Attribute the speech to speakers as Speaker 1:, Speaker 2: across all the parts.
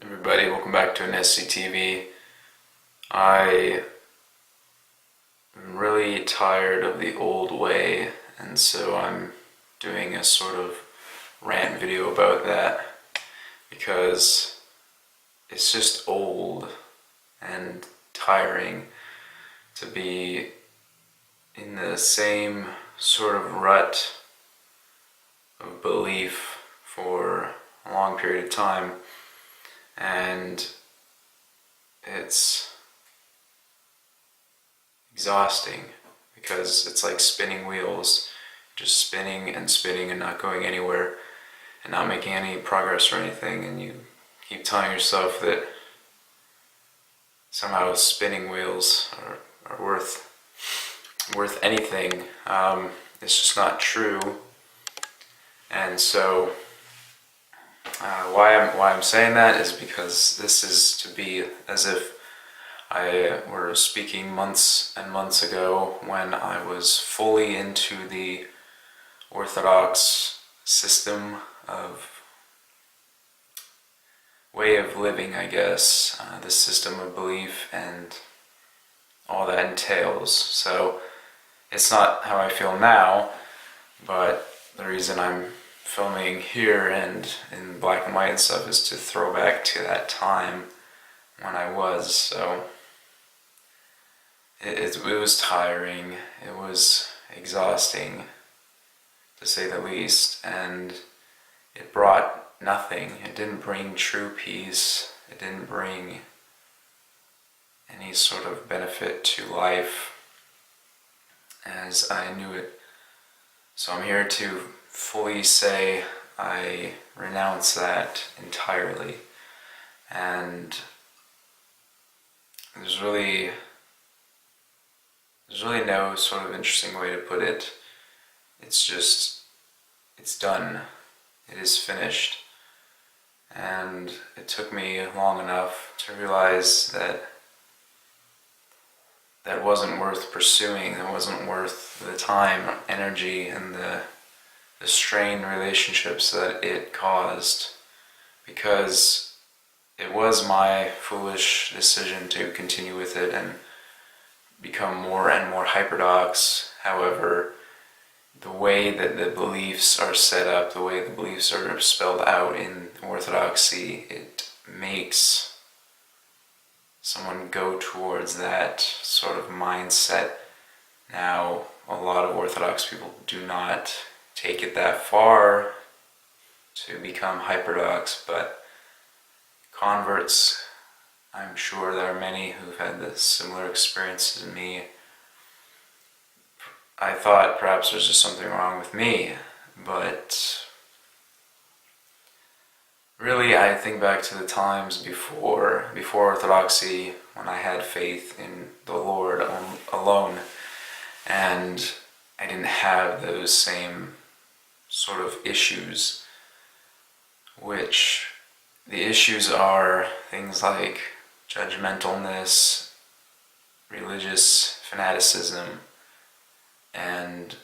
Speaker 1: Everybody, welcome back to an SCTV. I am really tired of the old way, and so I'm doing a sort of rant video about that because it's just old and tiring to be in the same sort of rut of belief for a long period of time, and it's exhausting because it's like spinning wheels, just spinning and spinning and not going anywhere and not making any progress or anything, and you keep telling yourself that somehow spinning wheels are worth anything. It's just not true. And so why I'm saying that is because this is to be as if I were speaking months and months ago when I was fully into the Orthodox system of way of living, I guess, the system of belief and all that entails. So it's not how I feel now, but the reason I'm filming here and in black and white and stuff is to throw back to that time when I was. So it was tiring, it was exhausting to say the least, and it brought nothing. It didn't bring true peace, it didn't bring any sort of benefit to life as I knew it. So I'm here to fully say I renounce that entirely, and there's really no sort of interesting way to put it. It's just, it's done. It is finished. And it took me long enough to realize that that wasn't worth pursuing. That wasn't worth the time, energy, and the strained relationships that it caused, because it was my foolish decision to continue with it and become more and more hyperdox. However, the way that the beliefs are set up, the way the beliefs are spelled out in Orthodoxy, it makes someone go towards that sort of mindset. Now, a lot of Orthodox people do not take it that far to become hyperdox, but converts, I'm sure there are many who've had this similar experience as me. I thought perhaps there's just something wrong with me, but really I think back to the times before Orthodoxy, when I had faith in the Lord alone, and I didn't have those same sort of issues, which the issues are things like judgmentalness, religious fanaticism, and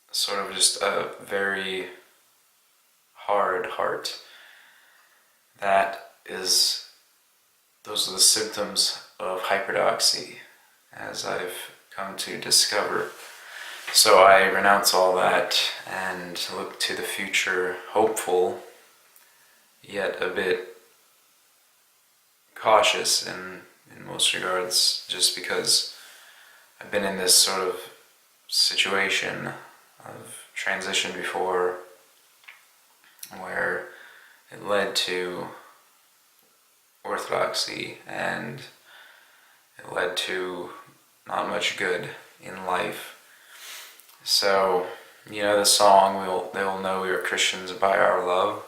Speaker 1: sort of just a very hard heart. Those are the symptoms of hyperdoxy, as I've come to discover. So I renounce all that and look to the future, hopeful, yet a bit cautious in most regards, just because I've been in this sort of situation of transition before where it led to Orthodoxy and it led to not much good in life. So, you know the song, they will know we are Christians by our love.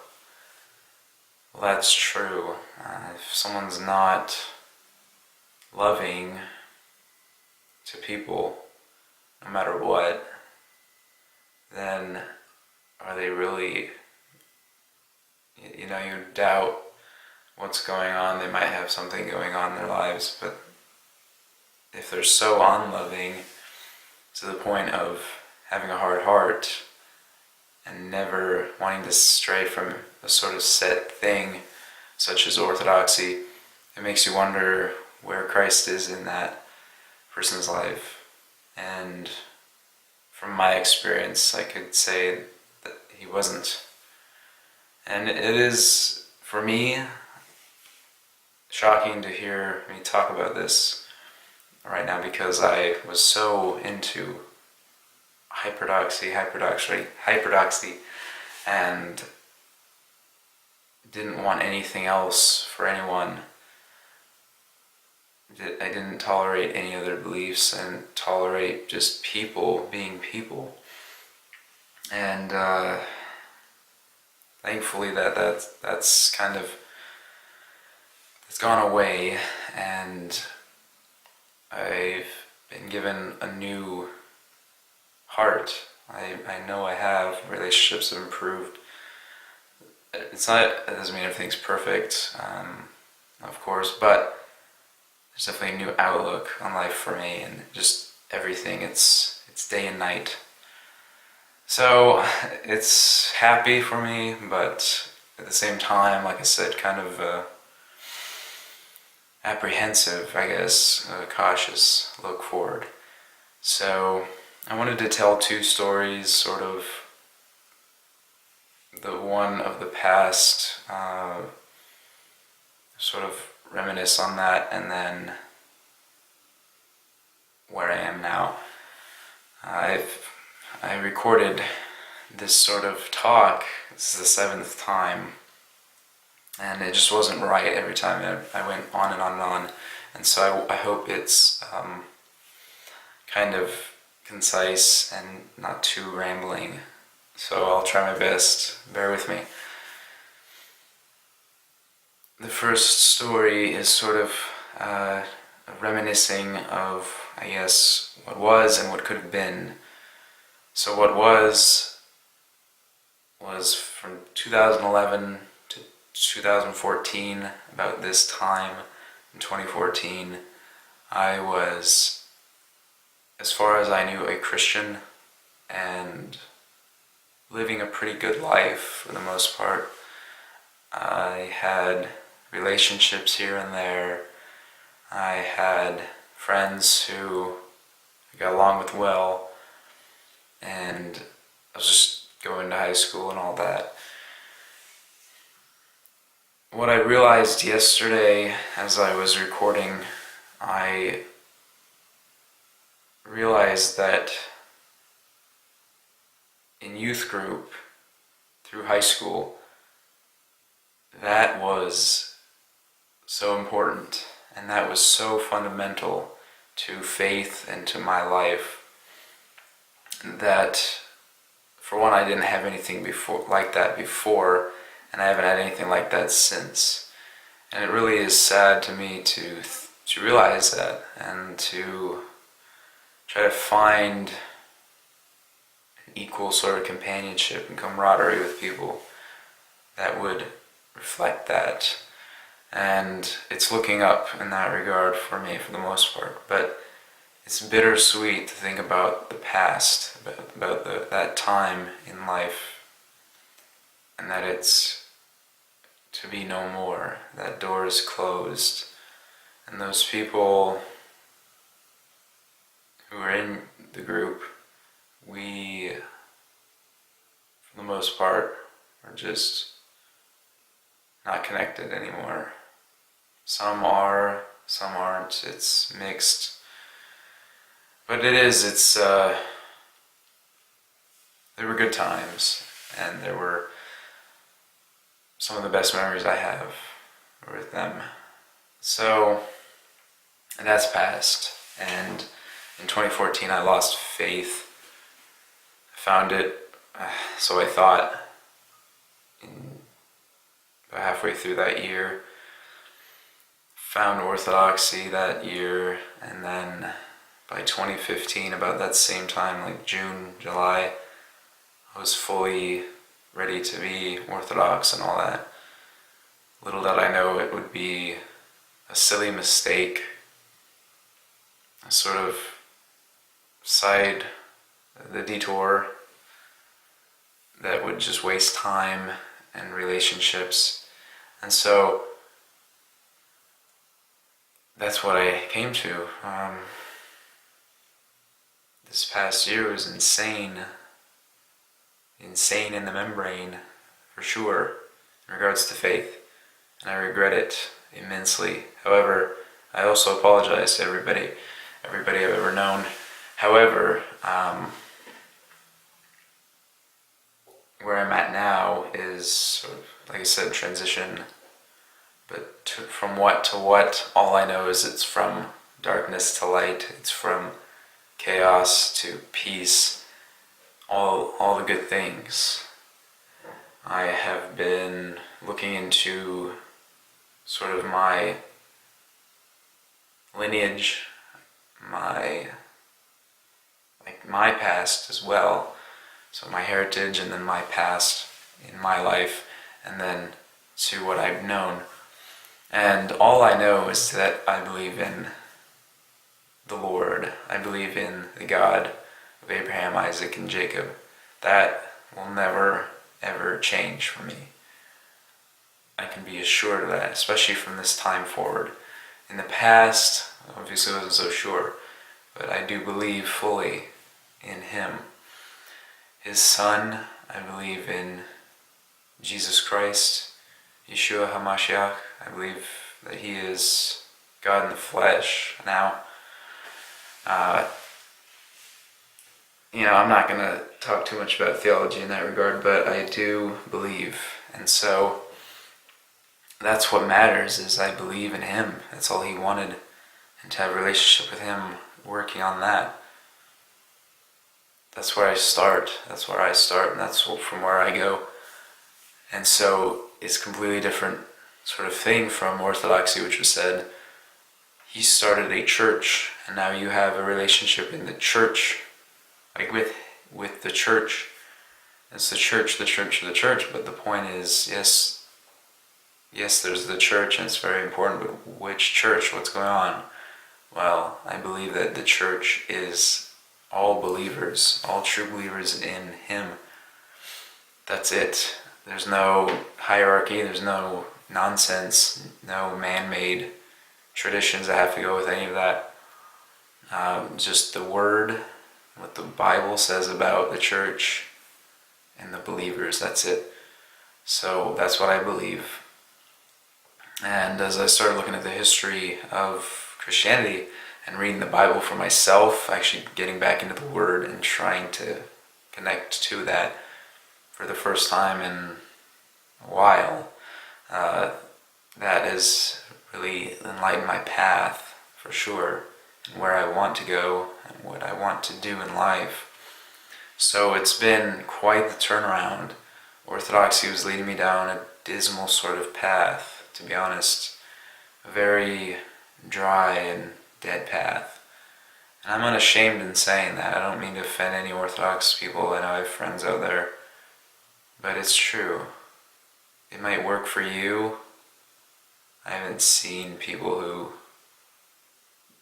Speaker 1: Well, that's true. If someone's not loving to people, no matter what, then are they really, you doubt what's going on. They might have something going on in their lives, but if they're so unloving to the point of having a hard heart and never wanting to stray from a sort of set thing such as orthodoxy, it makes you wonder where Christ is in that person's life. And from my experience, I could say that he wasn't. And it is, for me, shocking to hear me talk about this right now, because I was so into hyperdoxy, and didn't want anything else for anyone. I didn't tolerate any other beliefs and tolerate just people being people. And thankfully that's kind of, it's gone away, and I've been given a new heart. I know I have. Relationships have improved. It doesn't mean everything's perfect, of course, but there's definitely a new outlook on life for me, and just everything. It's day and night. So it's happy for me, but at the same time, like I said, kind of apprehensive, I guess, cautious look forward. So I wanted to tell two stories, sort of the one of the past, sort of reminisce on that, and then where I am now. I recorded this sort of talk. This is the 7th time, and it just wasn't right every time. I went on and on and on, and so I hope it's kind of concise and not too rambling. So I'll try my best. Bear with me. The first story is sort of reminiscing of, I guess, what was and what could have been. So what was from 2011 to 2014, about this time in 2014, I was, as far as I knew, a Christian and living a pretty good life for the most part. I had relationships here and there. I had friends who I got along with well, and I was just going to high school and all that. What I realized yesterday as I was recording, I realized that in youth group through high school, that was so important, and that was so fundamental to faith and to my life, that for one, I didn't have anything like that before, and I haven't had anything like that since. And it really is sad to me to realize that, and to try to find an equal sort of companionship and camaraderie with people that would reflect that. And it's looking up in that regard for me, for the most part. But it's bittersweet to think about the past, about that time in life, and that it's to be no more. That door is closed, and those people who are in the group, we, for the most part, are just not connected anymore. Some are, some aren't. It's mixed. But it's there were good times, and there were some of the best memories I have with them. So, and that's past. And in 2014, I lost faith. I found it, so I thought, about halfway through that year. Found orthodoxy that year, and then by 2015, about that same time, like June, July, I was fully ready to be Orthodox and all that. Little did I know it would be a silly mistake, a sort of the detour that would just waste time and relationships. And so that's what I came to. This past year was insane in the membrane, for sure, in regards to faith, and I regret it immensely. However, I also apologize to everybody I've ever known. However, where I'm at now is sort of, like I said, transition. But from what to what, all I know is it's from darkness to light. It's from chaos to peace. All the good things. I have been looking into sort of my lineage, my past as well. So my heritage, and then my past in my life, and then to what I've known. And all I know is that I believe in the Lord. I believe in the God of Abraham, Isaac, and Jacob. That will never, ever change for me. I can be assured of that, especially from this time forward. In the past, obviously I wasn't so sure, but I do believe fully in Him. His Son, I believe in Jesus Christ, Yeshua HaMashiach. I believe that He is God in the flesh. Now, I'm not going to talk too much about theology in that regard, but I do believe. And so that's what matters, is I believe in Him. That's all He wanted. And to have a relationship with Him, working on that. That's where I start. And that's from where I go. And so it's a completely different sort of thing from Orthodoxy, which was said, He started a church, and now you have a relationship in the church, like with the church. It's the church, but the point is, yes, there's the church, and it's very important, but which church? What's going on? Well, I believe that the church is all believers, all true believers in Him. That's it. There's no hierarchy, there's no nonsense, no man-made traditions that have to go with any of that. Just the Word, what the Bible says about the church and the believers, that's it. So that's what I believe. And as I started looking at the history of Christianity and reading the Bible for myself, actually getting back into the Word and trying to connect to that for the first time in a while, that has really enlightened my path, for sure, and where I want to go and what I want to do in life. So it's been quite the turnaround. Orthodoxy was leading me down a dismal sort of path, to be honest, a very dry and dead path. And I'm unashamed in saying that. I don't mean to offend any Orthodox people. I know I have friends out there, but it's true. It might work for you. I haven't seen people who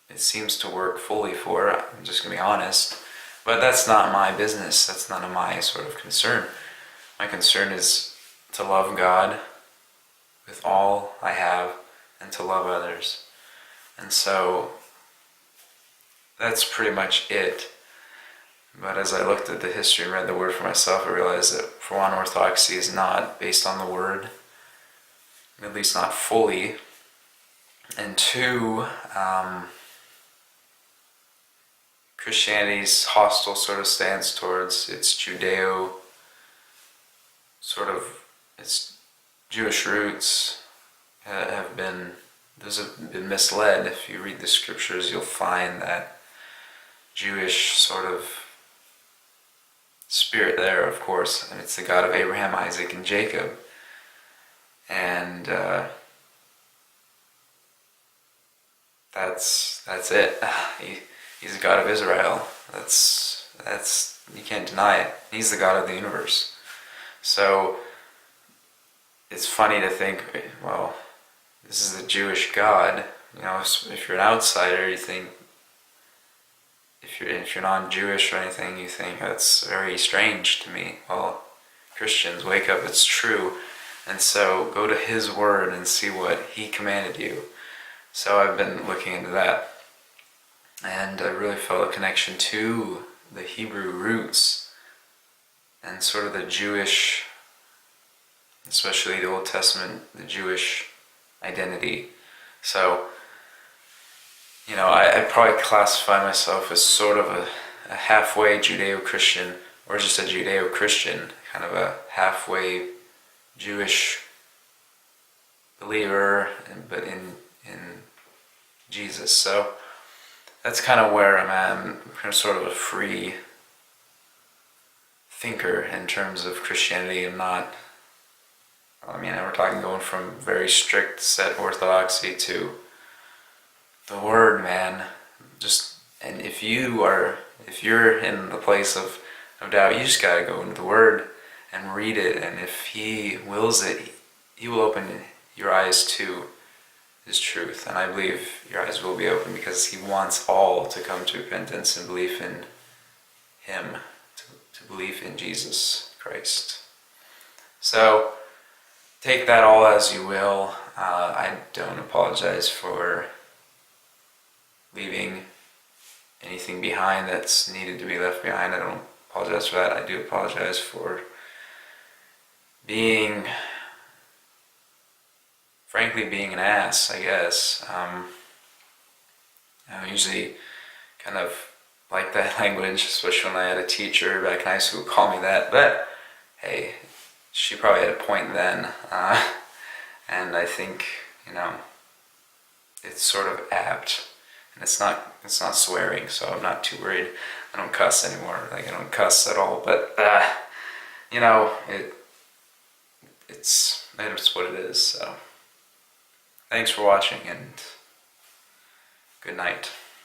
Speaker 1: it seems to work fully for. I'm just going to be honest. But that's not my business. That's none of my sort of concern. My concern is to love God with all I have and to love others. And so that's pretty much it. But as I looked at the history and read the Word for myself, I realized that, for one, Orthodoxy is not based on the Word, at least not fully. And two, Christianity's hostile sort of stance towards its Judeo, its Jewish roots those have been misled. If you read the scriptures, you'll find that Jewish sort of spirit there, of course, and it's the God of Abraham, Isaac, and Jacob. And that's it. He's the God of Israel. That's you can't deny it. He's the God of the universe. So it's funny to think, well, this is the Jewish God. If you're an outsider, you think, if you're non-Jewish or anything, you think that's very strange to me. Well, Christians, wake up, it's true. And so go to his word and see what he commanded you. So I've been looking into that. And I really felt a connection to the Hebrew roots and sort of the Jewish, especially the Old Testament, the Jewish identity. So, I'd probably classify myself as sort of a halfway Judeo-Christian, or just a Judeo-Christian, kind of a halfway Jewish believer, but in Jesus. So that's kind of where I'm at. I'm kind of sort of a free thinker in terms of Christianity. We're talking going from very strict set orthodoxy to the Word, man. And if you're in the place of doubt, you just gotta go into the Word and read it, and if He wills it, He will open your eyes to His truth. And I believe your eyes will be open because He wants all to come to repentance and belief in Him, to believe in Jesus Christ. So take that all as you will. I don't apologize for leaving anything behind that's needed to be left behind. I don't apologize for that. I do apologize for frankly being an ass, I guess. I usually kind of like that language, especially when I had a teacher back in high school call me that, but hey, she probably had a point then, and I think, it's sort of apt, and it's not swearing, so I'm not too worried. I don't cuss anymore, I don't cuss at all, but, it's what it is, so thanks for watching, and good night.